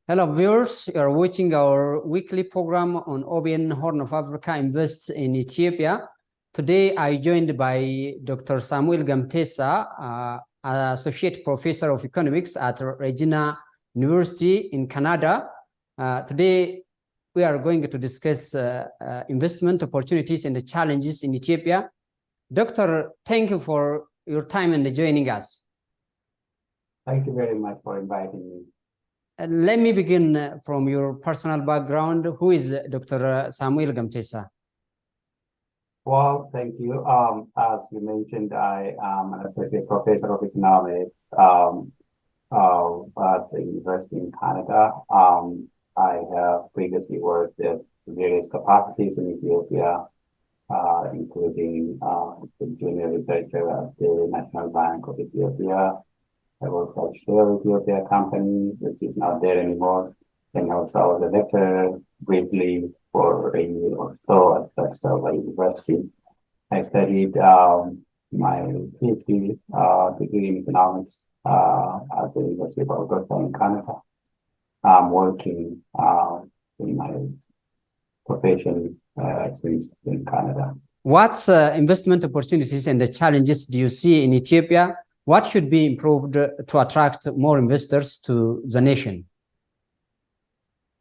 Hello viewers, you are watching our weekly program on OBN Horn of Africa Invests in Ethiopia. Today I joined by Dr. Samuel Gomtisa, Associate Professor of Economics at Regina University in Canada. Today we are going to discuss investment opportunities and the challenges in Ethiopia. Doctor, thank you for your time and joining us. Thank you very much for inviting me. Let me begin from your personal background. Who is Dr. Samuel Gomtisa? Well, thank you. As you mentioned, I am an associate professor of economics at the University in Canada. I have previously worked at various capacities in Ethiopia, including the junior researcher at the National Bank of Ethiopia. I worked at Shell Ethiopia company, which is not there anymore. And also I was a lecturer briefly for a year or so at Samuel University. I studied my PhD degree in economics at the University of Alberta in Canada. I'm working in my profession since in Canada. What investment opportunities and the challenges do you see in Ethiopia? What should be improved to attract more investors to the nation?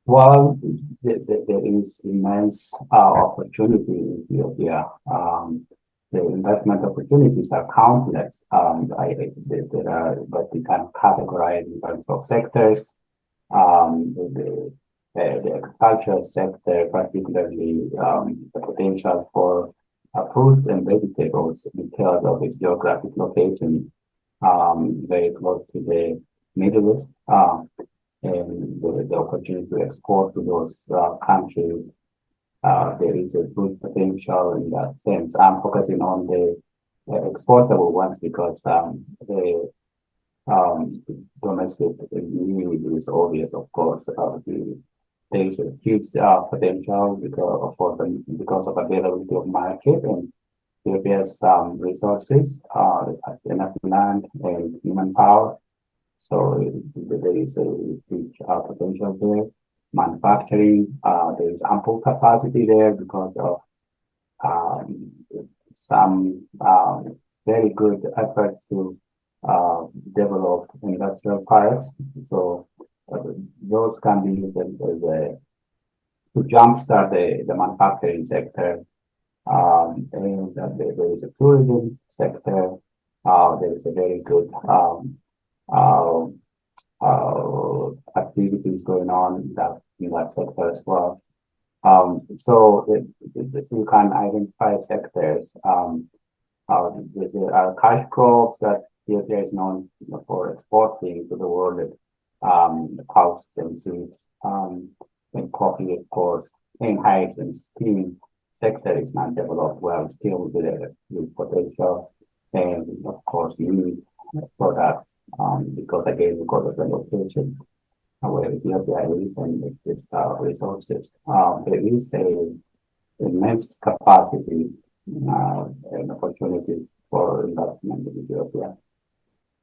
Well, there is immense opportunity in Ethiopia. The investment opportunities are countless. There are, but we can categorize in terms of sectors. The agricultural sector, particularly the potential for fruits and vegetables because of its geographic location. Very close to the Middle East, and the opportunity to export to those countries. There is a good potential in that sense. I'm focusing on the exportable ones because the domestic need is obvious, of course. There is a huge potential because of availability of market and Ethiopia has some resources, enough land and human power. So there is a huge potential there. Manufacturing, there is ample capacity there because of some very good efforts to develop industrial parks. So those can be used to jumpstart the manufacturing sector. And there is a tourism sector. There is a very good activities going on in that sector as well. So you can identify sectors. There are cash crops that Ethiopia is known for exporting to the world, pulses and seeds, and coffee, of course, and hides and steam. Sector is not developed well, still with potential, and of course you need products because again because of the location where Ethiopia is and its resources. There is a immense capacity and opportunity for investment in Ethiopia.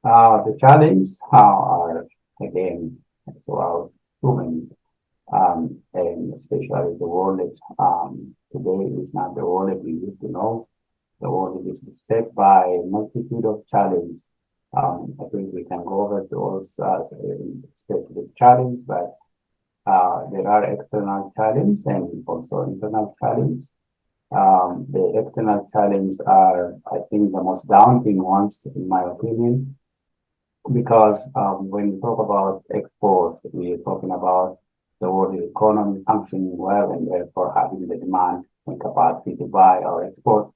The challenges are again as well human. And especially the world today is not the world we used to know. The world is set by a multitude of challenges. I think we can go over those specific challenges, but there are external challenges and also internal challenges. The external challenges are, I think, the most daunting ones, in my opinion, because when we talk about exports, we are talking about the world economy functioning well and therefore having the demand and capacity to buy or export.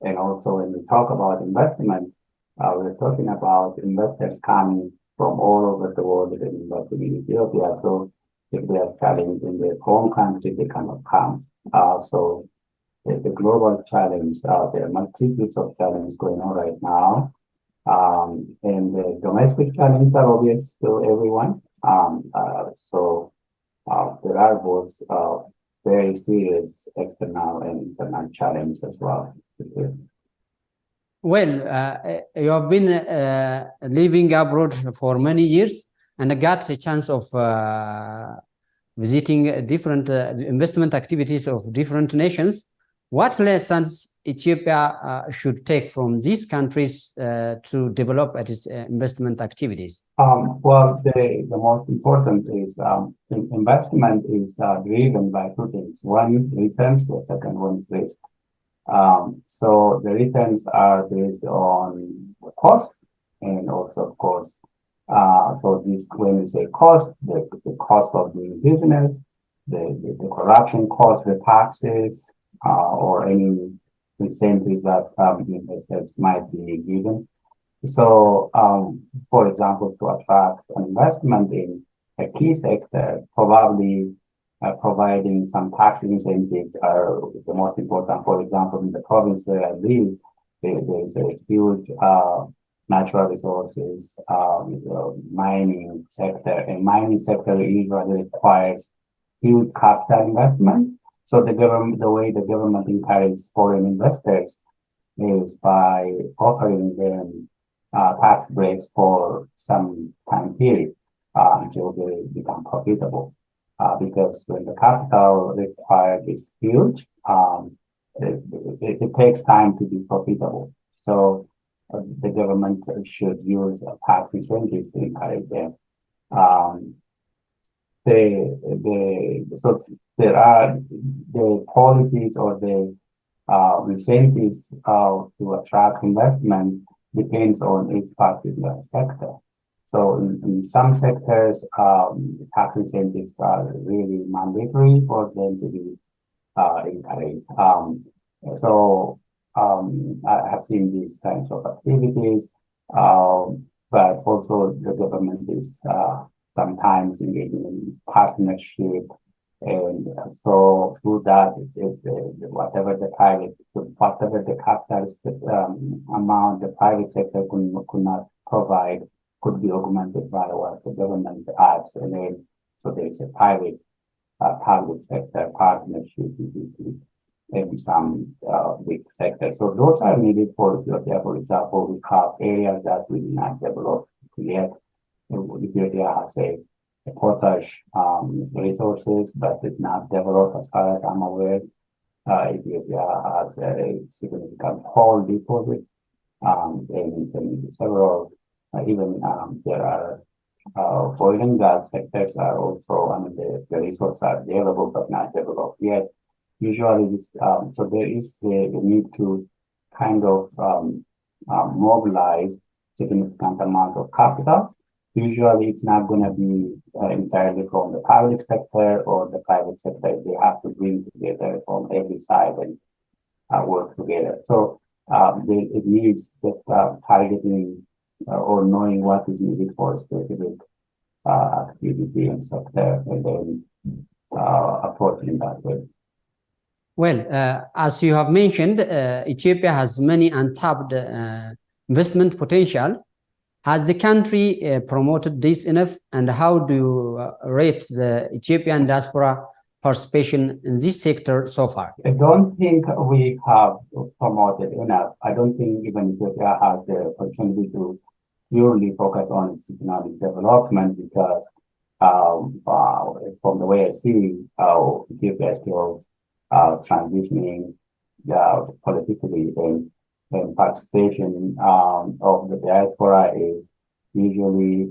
And also when we talk about investment, we're talking about investors coming from all over the world and investing in Ethiopia. So if they are challenged in their home country, they cannot come. So the global challenge, there are multitudes of challenges going on right now. And the domestic challenges are obvious to everyone. So there are both very serious external and internal challenges as well. Well, you have been living abroad for many years. and I got a chance of visiting different investment activities of different nations. What lessons Ethiopia should take from these countries to develop its investment activities? Well, the most important is investment is driven by two things. One is returns, the second one is risk. So the returns are based on the costs and also, of course, so this, when we say cost, the cost of doing business, the corruption cost, the taxes, or any incentive that investors might be given. So, for example, to attract an investment in a key sector, probably providing some tax incentives are the most important. For example, in the province where I live, there is a huge natural resources mining sector, and mining sector usually requires huge capital investment. So the way the government encourages foreign investors is by offering them tax breaks for some time period until they become profitable. Because when the capital required is huge, it takes time to be profitable. So the government should use a tax incentive to encourage them. So there are the policies or the incentives to attract investment depends on each particular sector. So in some sectors, tax incentives are really mandatory for them to be encouraged. I have seen these kinds of activities, but also the government is sometimes engaging in partnership, and so through that, whatever the capital amount the private sector could not provide could be augmented by what the government adds, and then so there is a private public sector partnership in some big sectors. So those are needed for Ethiopia. For example, we have areas that we did not develop yet. Ethiopia has a potash resources, but it's not developed as far as I'm aware. Ethiopia has a significant coal deposit, and several, even there are oil and gas sectors are also, the resources are available but not developed yet. Usually, this, so there is the need to kind of mobilize significant amount of capital. Usually, it's not going to be entirely from the public sector or the private sector. They have to bring together from every side and work together. So it needs just targeting or knowing what is needed for a specific activity and sector, and then approaching that way. Well, as you have mentioned, Ethiopia has many untapped investment potential. Has the country promoted this enough, and how do you rate the Ethiopian diaspora participation in this sector so far? I don't think we have promoted enough. I don't think even Ethiopia has the opportunity to purely focus on its economic development, because from the way I see Ethiopia is still transitioning politically, and participation of the diaspora is usually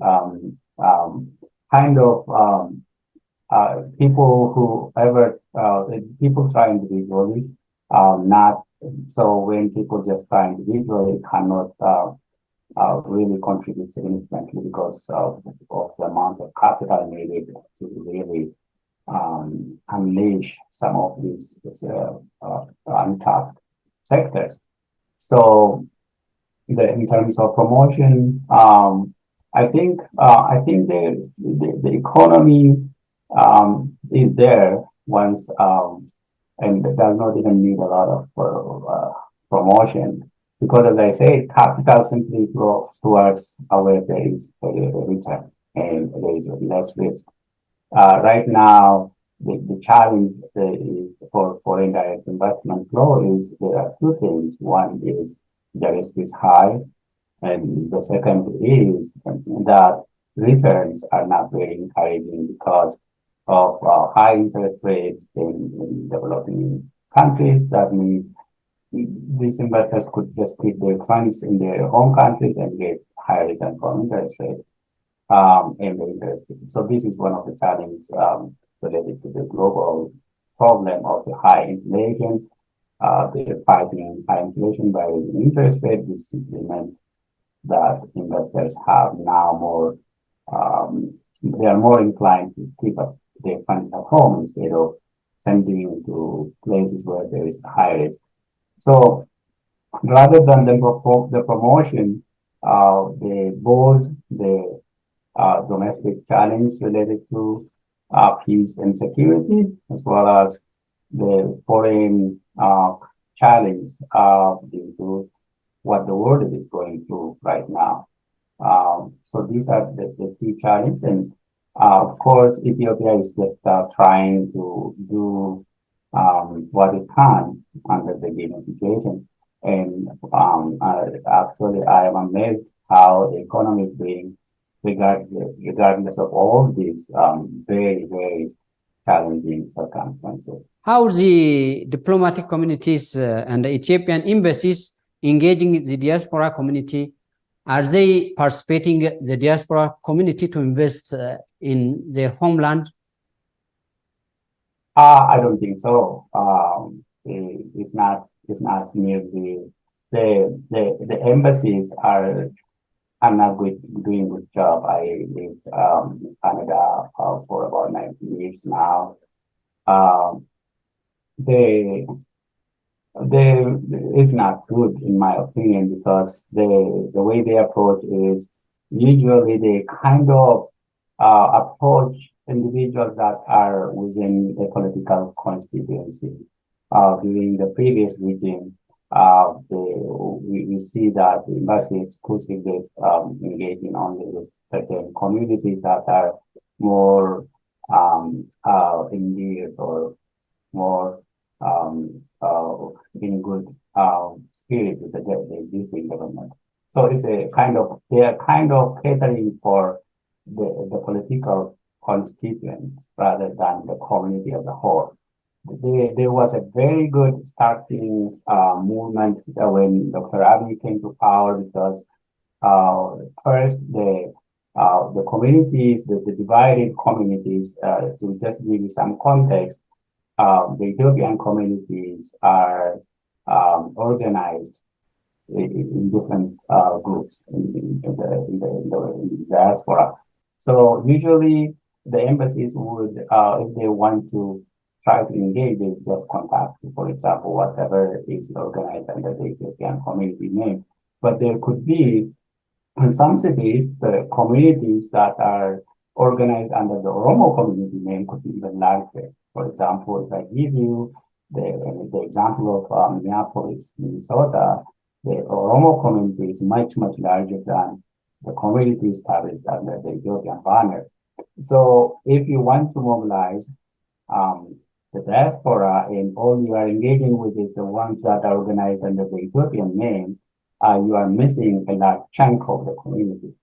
kind of people try individually, not so when people just try individually cannot really contribute significantly because of the amount of capital needed to really unleash some of these untapped sectors. So, in terms of promotion, I think the economy is there once, and does not even need a lot of promotion, because, as I say, capital simply flows towards where there is a return and there is less risk. Right now, the challenge for foreign direct investment flow is there are two things. One is the risk is high, and the second is that returns are not very encouraging because of high interest rates in developing countries. That means these investors could just keep their funds in their home countries and get higher return from interest rate and the interest rate. So this is one of the challenges related to the global problem of the high inflation. They're fighting high inflation by interest rate, which simply meant that investors have now more, they are more inclined to keep up their funds at home instead of sending to places where there is higher risk. So rather than the promotion, both the domestic challenge related to peace and security, as well as the foreign challenge due to what the world is going through right now. So these are the key challenges. And of course, Ethiopia is just trying to do what it can under the given situation. And actually, I am amazed how the economy is doing regardless of all these very, very challenging circumstances. How the diplomatic communities and the Ethiopian embassies engaging the diaspora community? Are they participating the diaspora community to invest in their homeland? I don't think so. It's not nearly the embassies are not doing good job. I lived in Canada for about 19 years now. They it's not good in my opinion because the way they approach is usually they kind of approach individuals that are within the political constituency. During the previous regime, we see that the embassy exclusively engaging only with certain communities that are more endeared or more in good spirit with the existing government. So it's they are kind of catering for the political constituents rather than the community as a whole. There was a very good starting movement when Dr. Abiy came to power because first the communities, the divided communities, to just give you some context, the Ethiopian communities are organized in different groups in the diaspora. So usually the embassies would, if they want to try to engage, they just contact, for example, whatever is organized under the Ethiopian community name. But there could be, in some cities, the communities that are organized under the Oromo community name could be even larger. For example, if I give you the example of Minneapolis, Minnesota, the Oromo community is much, much larger than the community established under the Ethiopian banner. So if you want to mobilize the diaspora and all you are engaging with is the ones that are organized under the Ethiopian name, you are missing a large chunk of the community.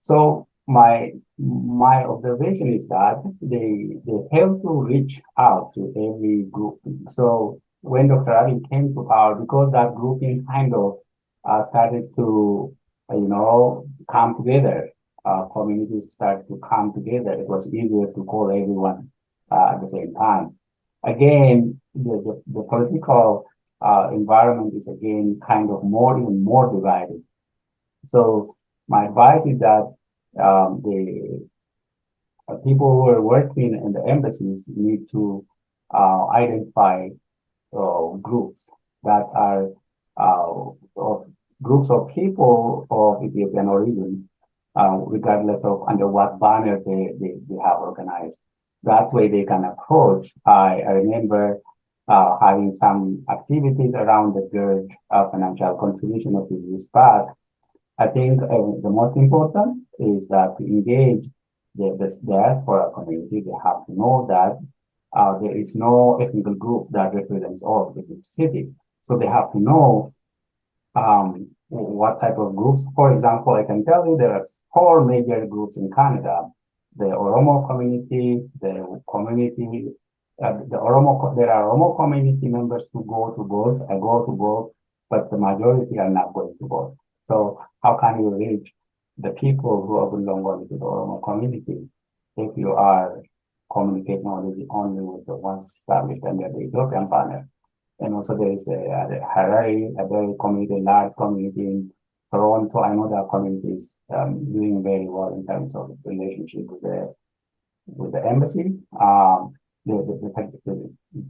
So my observation is that they have to reach out to every group. So when Dr. Abiy came to power, because that grouping kind of started to come together, communities started to come together. It was easier to call everyone at the same time. Again, the political environment is again kind of even more divided. So my advice is that the people who are working in the embassies need to identify groups that are groups of people of Ethiopian origin, regardless of under what banner they have organized. That way they can approach. I remember having some activities around the GERD financial contribution of the years back. I think the most important is that to engage the diaspora community, they have to know that there is no a single group that represents all the city. So they have to know what type of groups. For example, I can tell you there are 4 major groups in Canada: the Oromo community, the community, the Oromo. There are Oromo community members who go to both. I go to both, but the majority are not going to both. So how can you reach the people who belong only to the Oromo community if you are communicating only with the ones established under the Ethiopian partner? And also there is the Harare, a very community, large community in Toronto. I know that community is doing very well in terms of relationship with the embassy. The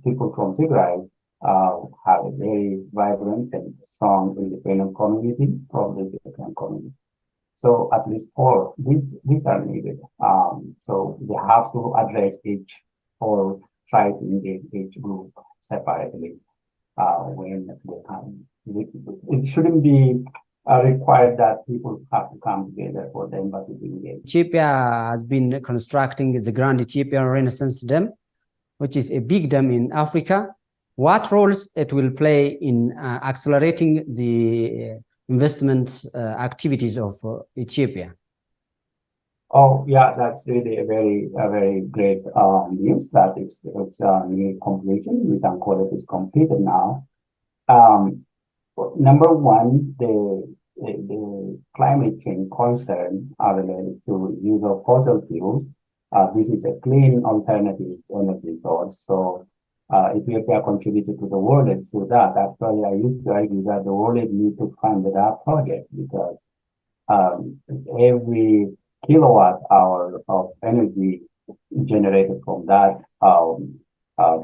people from Tigray have a very vibrant and strong independent community from the Ethiopian community. So at least 4, these are needed. So they have to address each or try to engage each group separately when they come. It shouldn't be required that people have to come together for the embassy to engage. Ethiopia has been constructing the Grand Ethiopian Renaissance Dam, which is a big dam in Africa. What roles it will play in accelerating the investment activities of Ethiopia? Oh yeah, that's really a very great news that it's near completion. We can call it is completed now. Number one, the climate change concern are related to use of fossil fuels. This is a clean alternative energy source. So Ethiopia contributed to the world through that. Actually, I used to argue that the world need to fund that project because every kilowatt hour of energy generated from that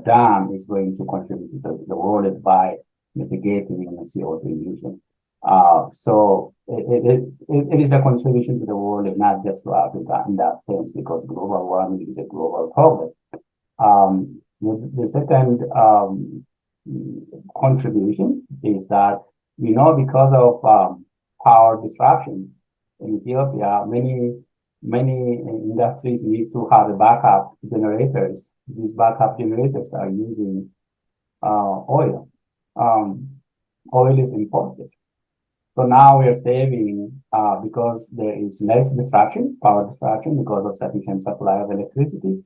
dam is going to contribute to the world by mitigating CO2 emission. So it is a contribution to the world, not just to Africa in that sense, because global warming is a global problem. The second contribution is that we know because of power disruptions in Ethiopia, many industries need to have backup generators. These backup generators are using oil. Oil is imported. So now we are saving because there is less distraction, power distraction, because of sufficient supply of electricity.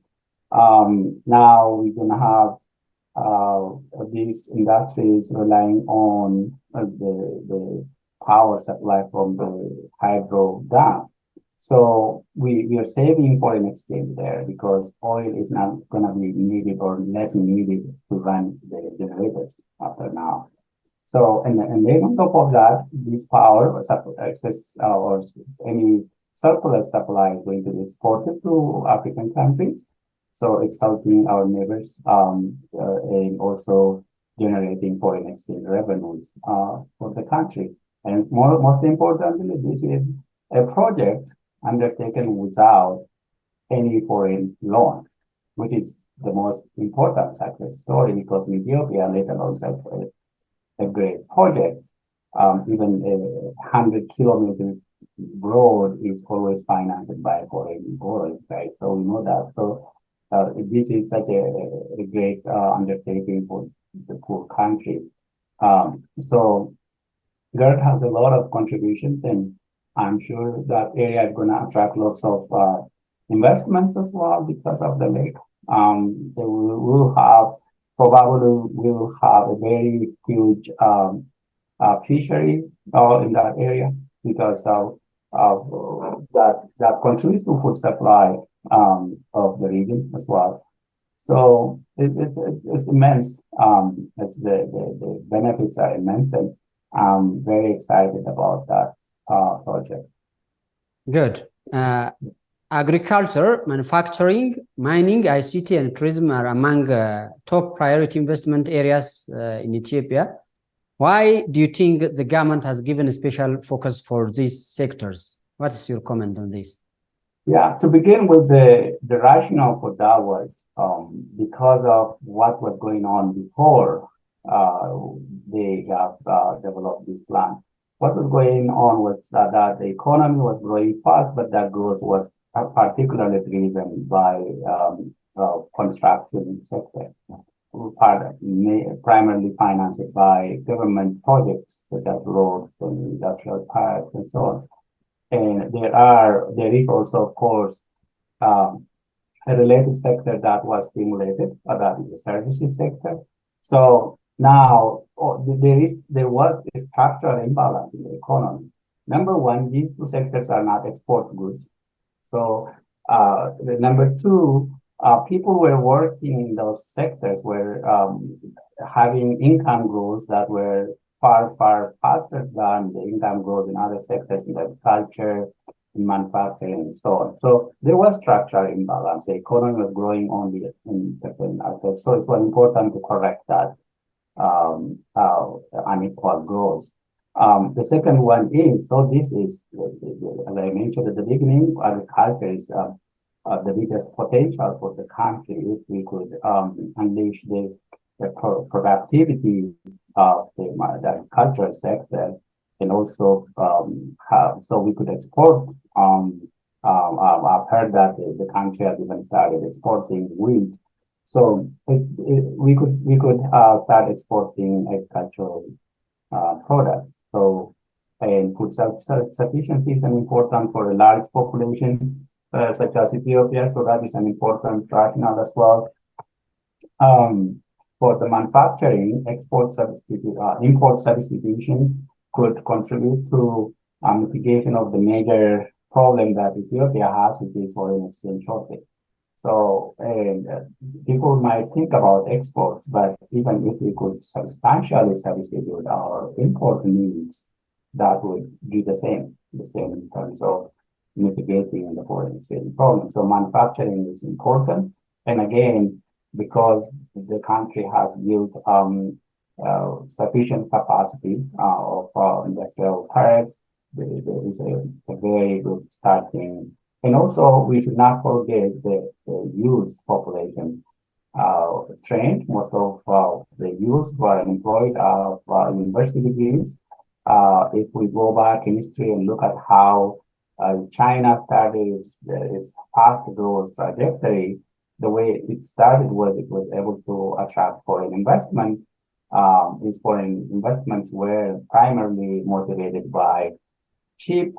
Now we're going to have these industries relying on the power supply from the hydro dam. So we are saving foreign exchange there because oil is not going to be needed or less needed to run the generators after now. So, and then on top of that, this power or excess or any surplus supply is going to be exported to African countries. So it's helping our neighbors and also generating foreign exchange revenues for the country. And most importantly, this is a project undertaken without any foreign loan, which is the most important success story because in Ethiopia, let alone a great project, even 100 kilometers road is always financed by foreign borrowing, right? So we know that. So this is such a great undertaking for the poor country. So GERD has a lot of contributions, and I'm sure that area is going to attract lots of investments as well because of the lake. We will have a very huge fishery in that area because that contributes to food supply of the region as well. So it's immense. The benefits are immense, and I'm very excited about that project. Good. Agriculture, manufacturing, mining, ICT, and tourism are among top priority investment areas in Ethiopia. Why do you think the government has given a special focus for these sectors? What is your comment on this? Yeah, to begin with, the rationale for that was because of what was going on before they have developed this plan. What was going on was that the economy was growing fast, but that growth was particularly driven by construction sector. primarily financed by government projects such as roads and industrial parks and so on. And there is also, of course, a related sector that was stimulated, that is the services sector. So now there was a structural imbalance in the economy. Number one, these two sectors are not export goods. So number two, people were working in those sectors were having income growth that were far faster than the income growth in other sectors in agriculture, in manufacturing, and so on. So there was structural imbalance. The economy was growing only in certain aspects. So it was important to correct that unequal growth. The second one is, so this is, as I mentioned at the beginning, agriculture is the biggest potential for the country if we could unleash the productivity of the agricultural sector, and also so we could export. I've heard that the country has even started exporting wheat, so we could start exporting agricultural products. So, and food self-sufficiency is important for a large population such as Ethiopia, so that is an important rationale as well. For the manufacturing, import substitution could contribute to mitigation of the major problem that Ethiopia has, which is foreign exchange shortage. So people might think about exports, but even if we could substantially substitute our import needs, that would do the same in terms of mitigating the foreign exchange problem. So manufacturing is important. And again, because the country has built sufficient capacity of industrial parks, there is a very good starting. And also, we should not forget the youth population trend. Most of the youth who are employed are university degrees. If we go back in history and look at how China started its fast growth trajectory, the way it started was it was able to attract foreign investment. These foreign investments were primarily motivated by cheap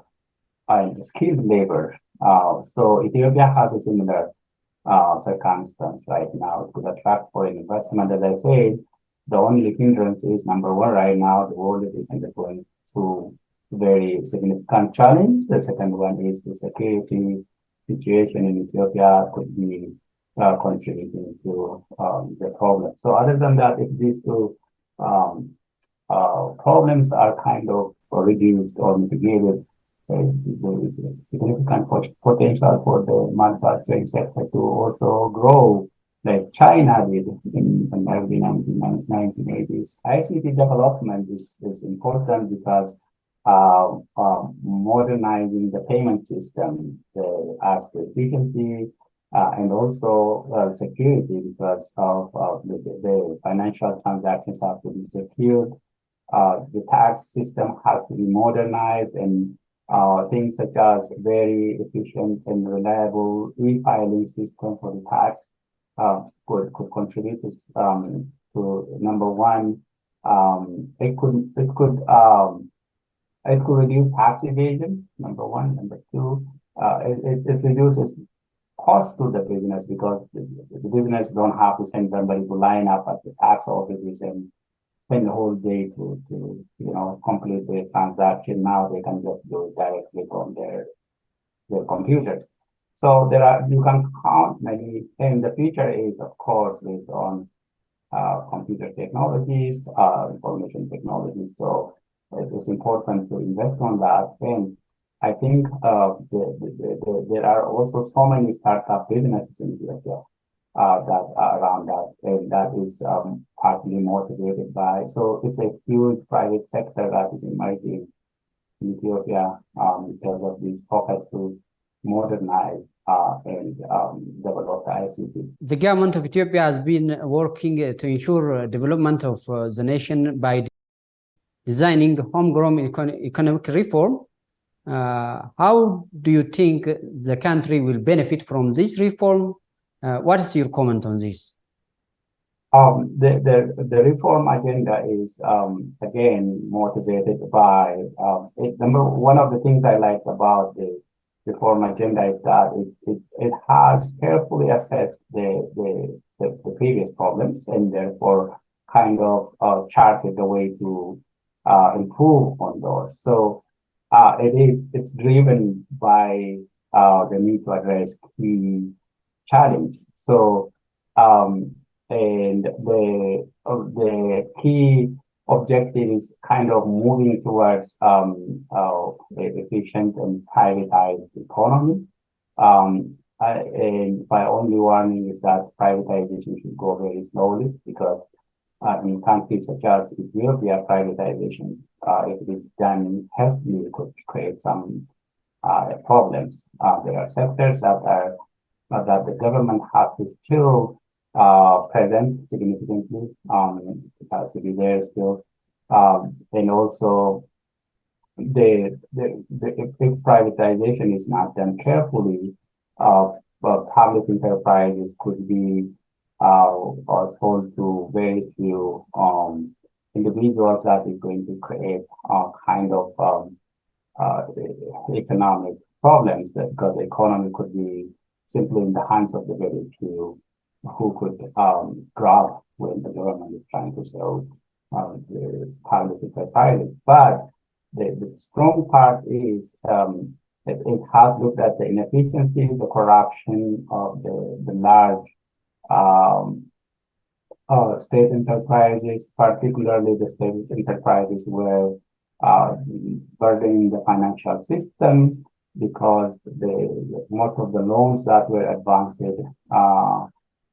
and skilled labor. So Ethiopia has a similar circumstance right now. It could attract foreign investment. As I said, the only hindrance is number one right now, the world is undergoing through very significant challenge. The second one is the security situation in Ethiopia could be contributing to the problem. So other than that, if these two problems are kind of reduced or mitigated, there is significant potential for the manufacturing sector to also grow like China did in the early 1980s. ICT development is important because modernizing the payment system adds to efficiency and also security, because of the financial transactions have to be secured. The tax system has to be modernized, and things such as very efficient and reliable e-filing system for the tax could contribute to number one. It could reduce tax evasion. Number one. Number two, it reduces cost to the business, because the business don't have to send somebody to line up at the tax offices and spend the whole day to complete the transaction. Now they can just do it directly from their computers. So you can count maybe, and the future is of course based on computer technologies, information technologies. So it's important to invest on that. And I think there are also so many startup businesses in Ethiopia that are around that, and that is partly motivated by. So it's a huge private sector that is emerging in Ethiopia because of these focus to modernize and develop the ICT. The government of Ethiopia has been working to ensure development of the nation by designing homegrown economic reform. How do you think the country will benefit from this reform? What is your comment on this? The reform agenda is again motivated by one of the things I like about the reform agenda is that it has carefully assessed the previous problems and therefore kind of charted the way to improve on those. So it's driven by the need to address key challenge. So and the key objective is kind of moving towards efficient and privatized economy. And my only warning is that privatization should go very slowly because in countries such as Ethiopia, privatization, if it is done hastily, could create some problems. There are sectors that the government has to still present significantly. It has to be there still. And also, if privatization is not done carefully, public enterprises could be sold to very few individuals. That is going to create kind of economic problems because the economy could be simply in the hands of the very few who could grab when the government is trying to sell the public enterprises. But the strong part is it has looked at the inefficiencies, the corruption of the large state enterprises, particularly the state enterprises were burdening the financial system because most of the loans that were advanced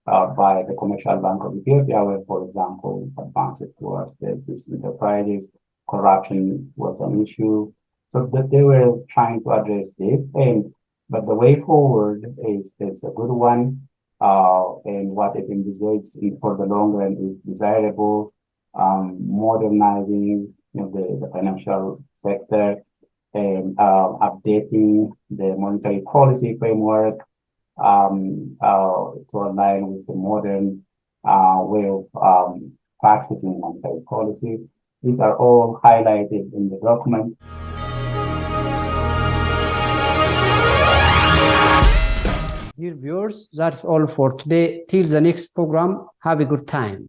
by the Commercial Bank of Ethiopia were, for example, advanced towards these enterprises. Corruption was an issue. So that they were trying to address this, but the way forward is a good one, and what it envisages for the long run is desirable, modernizing the financial sector and updating the monetary policy framework to align with the modern way of practicing monetary policy. These are all highlighted in the document. Dear viewers, that's all for today. Till the next program, have a good time.